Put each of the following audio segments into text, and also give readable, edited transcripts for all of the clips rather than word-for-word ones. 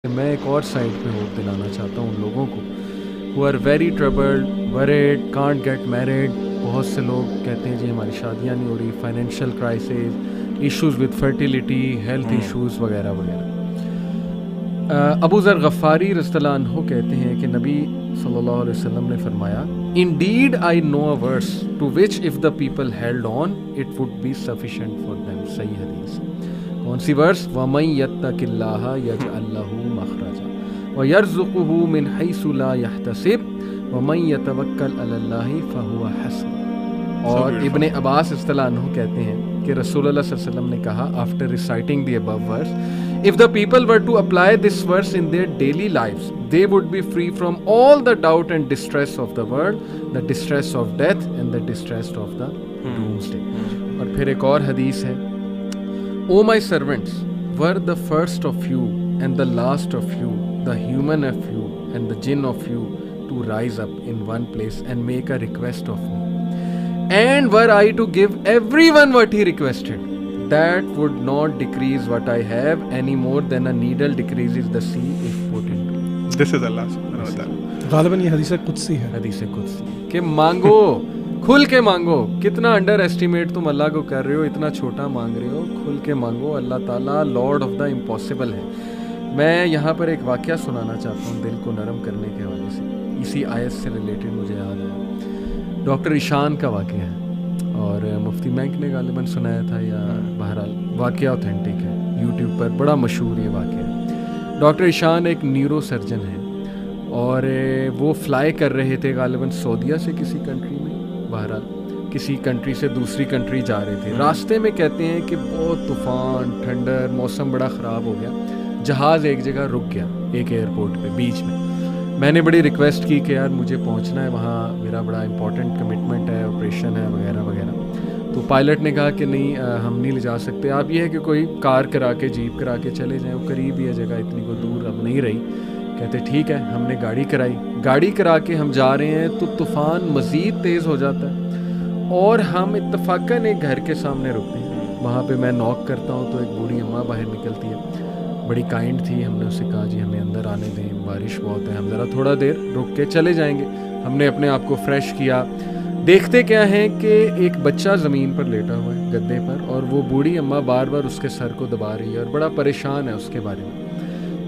میں ایک اور سائڈ پہ ہوپ دلانا چاہتا ہوں ان لوگوں کو who are very troubled, worried, can't get married. بہت سے لوگ کہتے ہیں جی ہماری شادیاں نہیں ہو رہی, financial crisis, issues with fertility, health issues وغیرہ وغیرہ. ابو ذر غفاری رضی اللہ عنہ کہتے ہیں کہ نبی صلی اللہ علیہ وسلم نے فرمایا, Indeed I know a verse to which if the people held on it would be sufficient for them. صحیح حدیث. کون سی ورس؟ وَمَن يَتَّقِ اللَّهَ يَجْعَل لَّهُ مَخْرَجًا وَيَرْزُقْهُ مِنْ حَيْثُ لَا يَحْتَسِبُ وَمَن يَتَوَكَّلْ عَلَى اللَّهِ فَهُوَ حَسْبُهُ. اور ابن عباس رضی اللہ عنہ کہتے ہیں کہ رسول اللہ صلی اللہ علیہ وسلم نے کہا after reciting the above verse, if the people were to apply this verse in their daily lives they would be free from all the doubt and distress of the world, the distress of death and the distress of the doomsday. اور پھر ایک اور حدیث ہے, O my servants, were the first of you and the last of you, the human of you and the jinn of you, to rise up in one place and make a request of me. And were I to give everyone what he requested, that would not decrease what I have any more than a needle decreases the sea if put into. This is Allah subhanahu wa ta'ala. غالباً یہ حدیث قدسی ہے. حدیث قدسی کہ مانگو, کھل کے مانگو. کتنا انڈر ایسٹیمیٹ تم اللہ کو کر رہے ہو, اتنا چھوٹا مانگ رہے ہو. کھل کے مانگو, اللہ تعالیٰ لارڈ آف دا امپاسبل ہے. میں یہاں پر ایک واقعہ سنانا چاہتا ہوں دل کو نرم کرنے کے حوالے سے, اسی آیت سے ریلیٹڈ مجھے یاد آیا. ڈاکٹر ایشان کا واقعہ ہے اور مفتی مینک نے غالباً سنایا تھا, یا بہرحال واقعہ اوتھینٹک ہے, یوٹیوب پر بڑا مشہور یہ واقعہ ہے. ڈاکٹر ایشان ایک نیورو سرجن ہے اور وہ فلائی کر رہے تھے غالباً سعودیہ سے کسی کنٹری میں, بہرحال کسی کنٹری سے دوسری کنٹری جا رہے تھے. راستے میں کہتے ہیں کہ بہت طوفان, ٹھنڈر, موسم بڑا خراب ہو گیا. جہاز ایک جگہ رک گیا, ایک ایئرپورٹ پہ بیچ میں. میں نے بڑی ریکویسٹ کی کہ یار مجھے پہنچنا ہے وہاں, میرا بڑا امپورٹنٹ کمٹمنٹ ہے, آپریشن ہے وغیرہ وغیرہ. تو پائلٹ نے کہا کہ نہیں ہم نہیں لے جا سکتے, آپ یہ ہے کہ کوئی کار کرا کے, جیپ کرا کے چلے جائیں, وہ قریب ہی ہے جگہ, اتنی کوئی دور اب نہیں رہی. کہتے ٹھیک ہے. ہم نے گاڑی کرائی, گاڑی کرا کے ہم جا رہے ہیں تو طوفان مزید تیز ہو جاتا ہے اور ہم اتفاقاً ایک گھر کے سامنے رکتے ہیں. وہاں پہ میں نوک کرتا ہوں تو ایک بوڑھی اماں باہر نکلتی ہے, بڑی کائنڈ تھی. ہم نے اسے کہا جی ہمیں اندر آنے دیں, بارش بہت ہے, ہم ذرا تھوڑا دیر رک کے چلے جائیں گے. ہم نے اپنے آپ کو فریش کیا. دیکھتے کیا ہیں کہ ایک بچہ زمین پر لیٹا ہوا ہے گدے پر, اور وہ بوڑھی اماں بار بار اس کے سر کو دبا رہی ہے اور بڑا پریشان ہے اس کے بارے میں.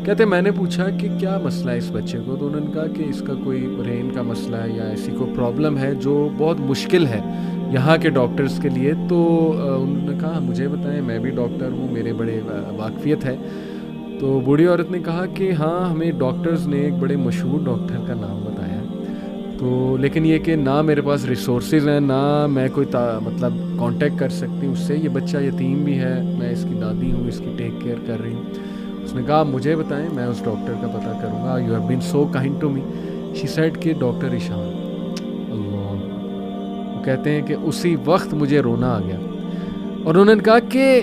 کہتے میں نے پوچھا کہ کیا مسئلہ ہے اس بچے کو, تو انہوں نے کہا کہ اس کا کوئی برین کا مسئلہ ہے یا ایسی کوئی پرابلم ہے جو بہت مشکل ہے یہاں کے ڈاکٹرز کے لیے. تو انہوں نے کہا مجھے بتائیں, میں بھی ڈاکٹر ہوں, میرے بڑے واقفیت ہے. تو بوڑھی عورت نے کہا کہ ہاں ہمیں ڈاکٹرز نے ایک بڑے مشہور ڈاکٹر کا نام بتایا, تو لیکن یہ کہ نہ میرے پاس ریسورسز ہیں, نہ میں کوئی مطلب کانٹیکٹ کر سکتی ہوں اس سے. یہ بچہ یتیم بھی ہے, میں اس کی دادی ہوں, اس کی ٹیک کیئر کر رہی ہوں. اس نے کہا مجھے بتائیں, میں اس ڈاکٹر کا پتہ کروں گا. You have been so kind to me. She said کہ ڈاکٹر ایشان. اللہ, وہ کہتے ہیں کہ اسی وقت مجھے رونا آ گیا. اور انہوں نے کہا کہ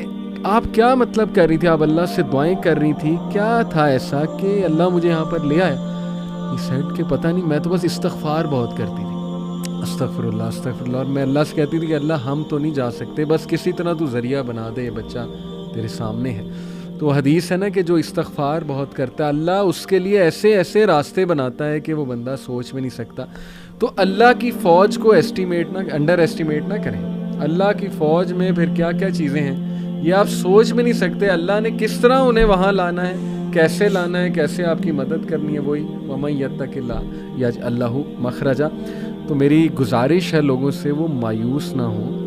آپ کیا مطلب کر رہی تھی, آپ اللہ سے دعائیں کر رہی تھی, کیا تھا ایسا کہ اللہ مجھے یہاں پر لے آیا؟ یہ سیڈ کہ پتہ نہیں, میں تو بس استغفار بہت کرتی تھی, استغفر اللہ استغفر اللہ, اور میں اللہ سے کہتی تھی کہ اللہ ہم تو نہیں جا سکتے, بس کسی طرح تو ذریعہ بنا دے, یہ بچہ تیرے سامنے ہے. تو حدیث ہے نا کہ جو استغفار بہت کرتا ہے اللہ اس کے لیے ایسے ایسے راستے بناتا ہے کہ وہ بندہ سوچ بھی نہیں سکتا. تو اللہ کی فوج کو انڈر ایسٹیمیٹ نہ کریں. اللہ کی فوج میں پھر کیا کیا چیزیں ہیں یہ آپ سوچ بھی نہیں سکتے. اللہ نے کس طرح انہیں وہاں لانا ہے, کیسے لانا ہے, کیسے آپ کی مدد کرنی ہے. وہی وَمَن يَتَّقِ اللَّهَ يَجْعَل لَّهُ مَخْرَجًا. تو میری گزارش ہے لوگوں سے وہ مایوس نہ ہوں,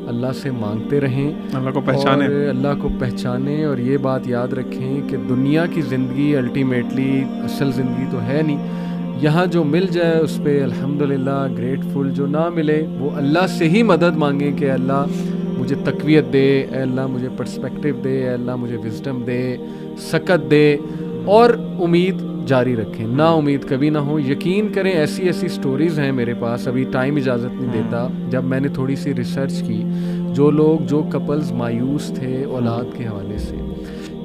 اللہ سے مانگتے رہیں, اللہ کو پہچانیں, اور اللہ کو پہچانیں. اور یہ بات یاد رکھیں کہ دنیا کی زندگی الٹیمیٹلی اصل زندگی تو ہے نہیں. یہاں جو مل جائے اس پہ الحمدللہ گریٹفل, جو نہ ملے وہ اللہ سے ہی مدد مانگیں کہ اللہ مجھے تقویت دے, اے اللہ مجھے پرسپیکٹیو دے, اے اللہ مجھے وزڈم دے, سکت دے, اور امید جاری رکھیں, نا امید کبھی نہ ہو. یقین کریں ایسی ایسی سٹوریز ہیں میرے پاس, ابھی ٹائم اجازت نہیں دیتا. جب میں نے تھوڑی سی ریسرچ کی, جو کپلز مایوس تھے اولاد کے حوالے سے,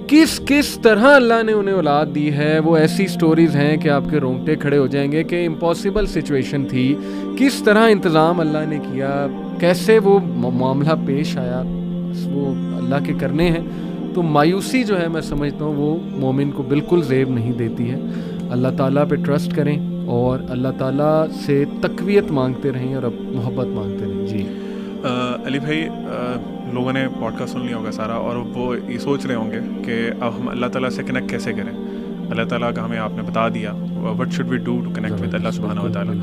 کس طرح اللہ نے انہیں اولاد دی ہے, وہ ایسی سٹوریز ہیں کہ آپ کے رونگٹے کھڑے ہو جائیں گے کہ امپاسبل سچویشن تھی, کس طرح انتظام اللہ نے کیا, کیسے وہ معاملہ پیش آیا. وہ اللہ کے کرنے ہیں. تو مایوسی جو ہے میں سمجھتا ہوں وہ مومن کو بالکل زیب نہیں دیتی ہے. اللہ تعالیٰ پہ ٹرسٹ کریں اور اللہ تعالیٰ سے تقویت مانگتے رہیں اور اب محبت مانگتے رہیں. جی علی بھائی, لوگوں نے پوڈ کاسٹ سن لیا ہوگا سارا, اور وہ یہ سوچ رہے ہوں گے کہ اب ہم اللہ تعالیٰ سے کنیکٹ کیسے کریں. اللہ تعالیٰ کا ہمیں آپ نے بتا دیا what should we do to connect with Allah سبحانہ و تعالیٰ.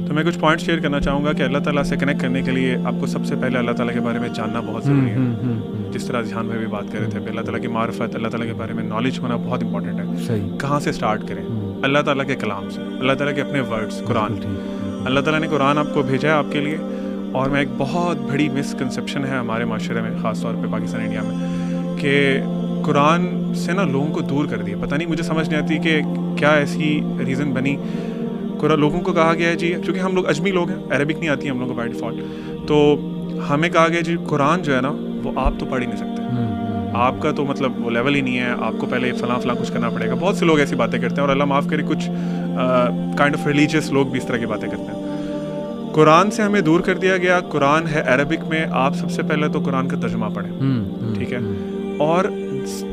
تو میں کچھ پوائنٹ شیئر کرنا چاہوں گا کہ اللہ تعالیٰ سے کنیکٹ کرنے کے لیے آپ کو سب سے پہلے اللہ تعالیٰ کے بارے میں جاننا بہت ضروری ہے. جس طرح ذہان میں بھی بات کر رہے تھے, اللہ تعالیٰ کی معرفت, اللہ تعالیٰ کے بارے میں نالج ہونا بہت امپورٹنٹ ہے. کہاں سے اسٹارٹ کریں؟ اللہ تعالیٰ کے کلام سے, اللہ تعالیٰ کے اپنے ورڈس, قرآن. اللہ تعالیٰ نے قرآن آپ کو بھیجا ہے آپ کے لیے, اور میں ایک بہت بڑی مسکنسیپشن ہے ہمارے معاشرے میں, خاص طور پہ پاکستان انڈیا میں, کہ قرآن سے نا لوگوں کو دور کر دیا. پتہ نہیں, مجھے سمجھ نہیں آتی کہ کیا ایسی ریزن بنی. لوگوں کو کہا گیا ہے جی, چونکہ ہم لوگ اجمی لوگ ہیں, عربک نہیں آتی ہم لوگوں کو بائی ڈیفالٹ, تو ہمیں کہا گیا جی قرآن جو ہے نا وہ آپ تو پڑھ ہی نہیں سکتے, آپ کا تو مطلب وہ لیول ہی نہیں ہے, آپ کو پہلے فلاں فلاں کچھ کرنا پڑے گا. بہت سے لوگ ایسی باتیں کرتے ہیں, اور اللہ معاف کرے کچھ کائنڈ آف ریلیجیس لوگ بھی اس طرح کی باتیں کرتے ہیں. قرآن سے ہمیں دور کر دیا گیا. قرآن ہے عربک میں, آپ سب سے پہلے تو قرآن کا ترجمہ پڑھیں, ٹھیک ہے, اور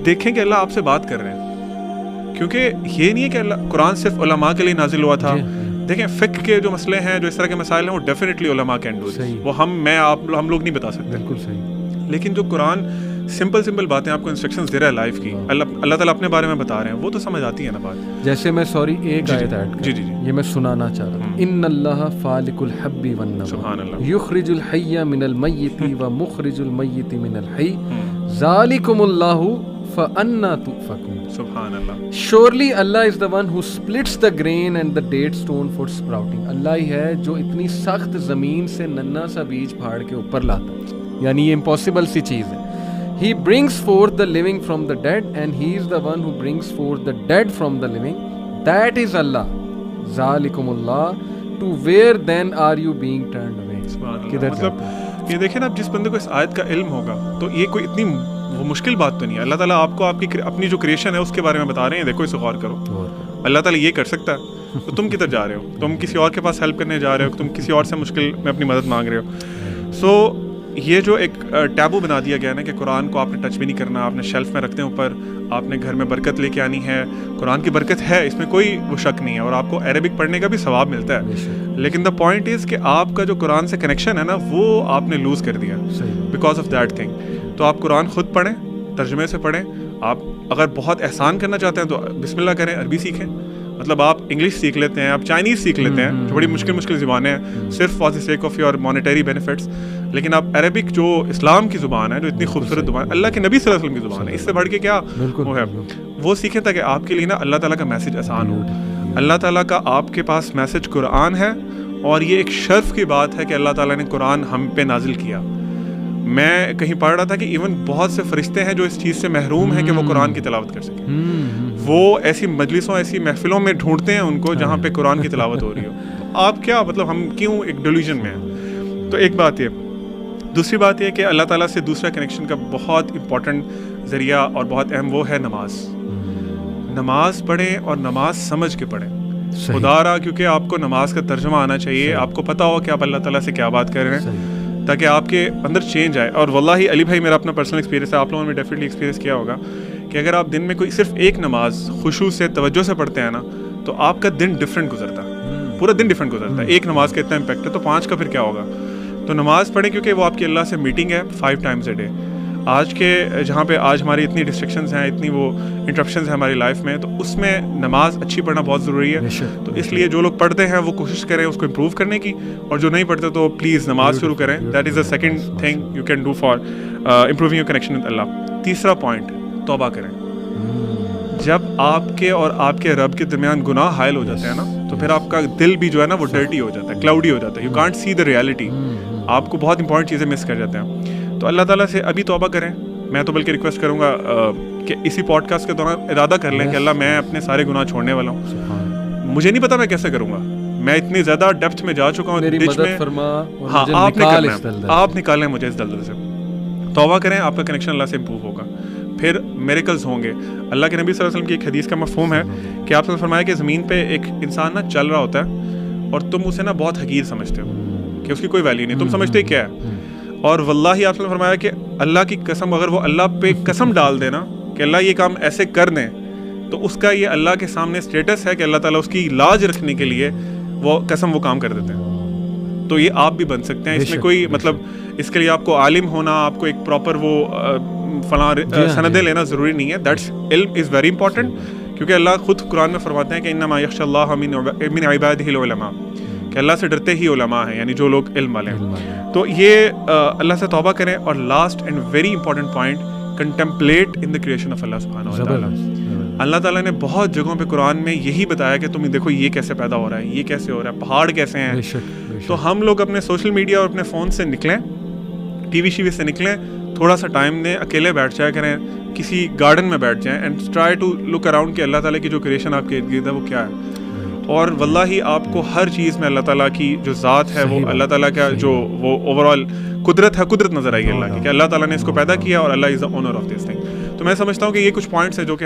دیکھیں کہ اللہ آپ سے بات کر رہے ہیں. کیونکہ یہ نہیں ہے کہ اللہ قرآن صرف علماء کے لیے نازل ہوا تھا. دیکھیں فقہ کے جو مسئلے ہیں, جو اس طرح کے مسائل ہیں, وہ ڈیفینیٹلی علماء کین ڈو, وہ ہم لوگ نہیں بتا سکتے. بالکل صحیح. لیکن جو قرآن سمپل باتیں آپ کو انسٹرکشنز دے رہا ہے لائف کی, اللہ تعالیٰ اپنے بارے میں بتا رہے ہیں, وہ تو سمجھ آتی ہے نا بات. جیسے میں ایک آیت ایڈ کر, جی یہ میں سنانا چاہ رہا ہوں. ان اللہ فالق الحب والنوى, سبحان اللہ, یخرج الحی من المیت ومخرج المیت من الحی, ذالکم اللہ فأنا تؤفکون. سبحان اللہ. Surely Allah is the one who splits the grain and the date stone for sprouting. اللہ ہی ہے جو اتنی سخت زمین سے ننا سا بیج پھاڑ کے اوپر لاتا ہے, یعنی یہ امپاسبل سی چیز ہے. He brings forth the living from the dead and he is the one who brings forth the dead from the living. That is Allah. ذالکم اللہ. To where then are you being turned away? مطلب یہ دیکھیں نا, اب جس بندے کو اس آیت کا علم ہوگا تو یہ کوئی اتنی وہ مشکل بات تو نہیں ہے. اللہ تعالیٰ آپ کو آپ کی اپنی جو کریشن ہے اس کے بارے میں بتا رہے ہیں, دیکھو اسے غور کرو. اللہ تعالیٰ یہ کر سکتا ہے, تو تم کدھر جا رہے ہو؟ تم کسی اور کے پاس ہیلپ کرنے جا رہے ہو, تم کسی اور سے مشکل میں اپنی مدد مانگ رہے ہو. سو یہ جو ایک ٹیبو بنا دیا گیا نا کہ قرآن کو آپ نے ٹچ بھی نہیں کرنا, آپ نے شیلف میں رکھتے ہیں اوپر, آپ نے گھر میں برکت لے کے آنی ہے. قرآن کی برکت ہے, اس میں کوئی وہ شک نہیں ہے, اور آپ کو عربک پڑھنے کا بھی ثواب ملتا ہے. لیکن دا پوائنٹ از کہ آپ کا جو قرآن سے کنیکشن ہے نا وہ آپ نے لوز کر دیا بیکاز آف دیٹ تھنگ. تو آپ قرآن خود پڑھیں, ترجمے سے پڑھیں. آپ اگر بہت احسان کرنا چاہتے ہیں تو بسم اللہ کریں, عربی سیکھیں. مطلب آپ انگلش سیکھ لیتے ہیں, آپ چائنیز سیکھ لیتے ہیں, جو بڑی مشکل زبانیں ہیں صرف for the sake of your monetary benefits. لیکن آپ عربک جو اسلام کی زبان ہے, جو اتنی خوبصورت زبان, اللہ کے نبی صلی اللہ علیہ وسلم کی زبان ہے, اس سے بڑھ کے کیا وہ ہے, وہ سیکھیں تاکہ آپ کے لیے نا اللہ تعالیٰ کا میسج آسان ہو. اللہ تعالیٰ کا آپ کے پاس میسج قرآن ہے, اور یہ ایک شرف کی بات ہے کہ اللہ تعالیٰ نے قرآن ہم پہ نازل کیا. میں کہیں پڑھ رہا تھا کہ ایون بہت سے فرشتے ہیں جو اس چیز سے محروم ہیں کہ وہ قرآن کی تلاوت کر سکیں. وہ ایسی مجلسوں, ایسی محفلوں میں ڈھونڈتے ہیں ان کو جہاں پہ قرآن کی تلاوت ہو رہی ہو. تو آپ کیا مطلب ہم کیوں ایک ڈیلیوژن میں ہیں؟ تو ایک بات یہ. دوسری بات یہ کہ اللہ تعالیٰ سے دوسرا کنیکشن کا بہت امپورٹنٹ ذریعہ اور بہت اہم وہ ہے نماز. نماز پڑھیں اور نماز سمجھ کے پڑھیں. خدا رہا کیونکہ آپ کو نماز کا ترجمہ آنا چاہیے, آپ کو پتہ ہو کہ آپ اللہ تعالیٰ سے کیا بات کر رہے ہیں, تاکہ آپ کے اندر چینج آئے. اور واللہ علی بھائی میرا اپنا پرسنل ایکسپیرینس ہے, آپ لوگوں نے ڈیفینیٹلی ایکسپیرینس کیا ہوگا کہ اگر آپ دن میں کوئی صرف ایک نماز خشوع سے توجہ سے پڑھتے ہیں نا, تو آپ کا دن ڈفرینٹ گزرتا ہے, پورا دن ڈفرینٹ گزرتا ہے. ایک نماز کا اتنا امپیکٹ ہے, تو 5 کا پھر کیا ہوگا. تو نماز پڑھیں کیونکہ وہ آپ کی اللہ سے میٹنگ ہے 5 times a day. آج کے جہاں پہ آج ہماری اتنی ڈسٹریکشنز ہیں, اتنی وہ انٹرپشنز ہیں ہماری لائف میں, تو اس میں نماز اچھی پڑھنا بہت ضروری ہے. تو اس لیے جو لوگ پڑھتے ہیں وہ کوشش کریں اس کو امپروو کرنے کی, اور جو نہیں پڑھتے تو پلیز نماز شروع کریں. That is the second thing you can do for improving your connection with Allah. تیسرا پوائنٹ, توبہ کریں. جب آپ کے اور آپ کے رب کے درمیان گناہ حائل ہو جاتے ہیں نا, تو پھر آپ کا دل بھی جو ہے نا وہ ڈرٹی ہو جاتا ہے, کلاؤڈی ہو جاتا ہے. You can't see the reality, آپ کو بہت امپورٹنٹ چیزیں مس کر جاتے ہیں. تو اللہ تعالیٰ سے ابھی توبہ کریں. میں تو بلکہ ریکویسٹ کروں گا کہ اسی پوڈ کاسٹ کے دوران ارادہ کر لیں کہ اللہ میں اپنے سارے گناہ چھوڑنے والا ہوں. مجھے نہیں پتا میں کیسے کروں گا, میں اتنی زیادہ ڈیپتھ میں جا چکا ہوں ڈچ میں. ہاں آپ نے کرنا ہے, آپ نکالیں مجھے اس دلدل سے. توبہ کریں, آپ کا کنیکشن اللہ سے امپروو ہوگا, پھر میریکلز ہوں گے. اللہ کے نبی صلی اللہ علیہ وسلم کی ایک حدیث کا مفہوم ہے کہ آپ نے فرمایا کہ زمین پہ ایک انسان نا چل رہا ہوتا ہے, اور تم اسے نا بہت حقیر سمجھتے ہو کہ اس کی کوئی ویلیو نہیں, تم سمجھتے کیا ہے. اور واللہ آپ نے فرمایا کہ اللہ کی قسم اگر وہ اللہ پہ قسم ڈال دے نا کہ اللہ یہ کام ایسے کر دیں تو اس کا یہ اللہ کے سامنے اسٹیٹس ہے کہ اللہ تعالیٰ اس کی لاج رکھنے کے لیے وہ قسم وہ کام کر دیتے ہیں. تو یہ آپ بھی بن سکتے ہیں. اس میں کوئی مطلب اس کے لیے آپ کو عالم ہونا, آپ کو ایک پراپر وہ فلاں سندیں لینا ضروری نہیں ہے. دیٹس علم از ویری امپورٹنٹ, کیونکہ اللہ خود قرآن میں فرماتے ہیں کہ انما یخشی اللہ من عبادہ العلماء, کہ اللہ سے ڈرتے ہی علماء ہیں, یعنی جو لوگ علم والے ہیں. تو یہ اللہ سے توبہ کریں. اور last and very important point, contemplate on the creation of Allah سبحانہ و تعالیٰ. اللہ تعالیٰ نے بہت جگہوں پہ قرآن میں یہی بتایا کہ تم دیکھو یہ کیسے پیدا ہو رہا ہے, یہ کیسے ہو رہا ہے, پہاڑ کیسے ہیں. تو ہم لوگ اپنے سوشل میڈیا اور اپنے فون سے نکلیں, ٹی وی سے نکلیں, تھوڑا سا ٹائم دیں, اکیلے بیٹھ جایا کریں, کسی گارڈن میں بیٹھ جائیں and try to look around کہ اللہ تعالیٰ کی جو کریشن آپ کے ارد گرد ہے وہ کیا ہے. اور واللہ آپ کو ہر چیز میں اللہ تعالیٰ کی جو ذات ہے, وہ اللہ تعالیٰ کا جو وہ اوور آل قدرت ہے, قدرت نظر آئی اللہ کی, کہ اللہ تعالیٰ نے اس کو پیدا کیا اور Allah is the owner of this thing. تو میں سمجھتا ہوں کہ یہ کچھ پوائنٹس ہیں جو کہ